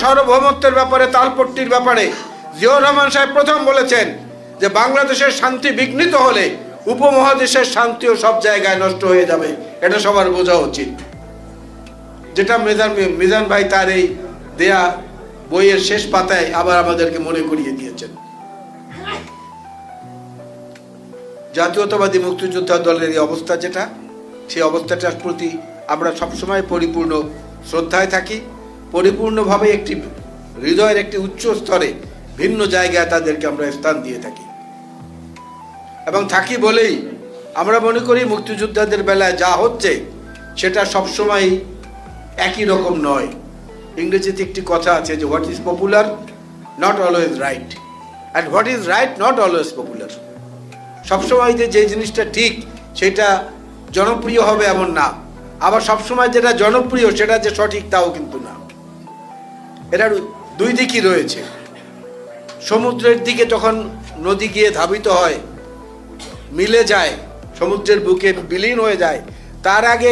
সার্বভৌমত্বের ব্যাপারে, তালপট্টির ব্যাপারে জিয়াউর রহমান সাহেব প্রথম বলেছেন যে বাংলাদেশের শান্তি বিঘ্নিত হলে উপমহাদেশের শান্তিও সব জায়গায় নষ্ট হয়ে যাবে। এটা সবার বোঝা উচিত। যেটা মিজান ভাই তার এই দেয়া বইয়ের শেষ পাতায় আবার আমাদেরকে মনে করিয়ে দিয়েছেন। জাতীয়তাবাদী মুক্তিযোদ্ধা দলের এই অবস্থা যেটা, সেই অবস্থাটার প্রতি আমরা সবসময় পরিপূর্ণ শ্রদ্ধায় থাকি, পরিপূর্ণভাবে একটি হৃদয়ের একটি উচ্চ স্তরে ভিন্ন জায়গায় তাদেরকে আমরা স্থান দিয়ে থাকি এবং থাকি বলেই আমরা মনে করি মুক্তিযোদ্ধাদের বেলায় যা হচ্ছে সেটা সবসময় একই রকম নয়। ইংরেজিতে একটি কথা আছে যে what is popular not always right, and what is right not always popular. সবসময় যে জিনিসটা ঠিক সেটা জনপ্রিয় হবে এমন না, আবার সবসময় যেটা জনপ্রিয় সেটা যে সঠিক তাও কিন্তু না। এটার দুই দিকই রয়েছে। সমুদ্রের দিকে যখন নদী গিয়ে ধাবিত হয়, মিলে যায়, সমুদ্রের বুকে বিলীন হয়ে যায়, তার আগে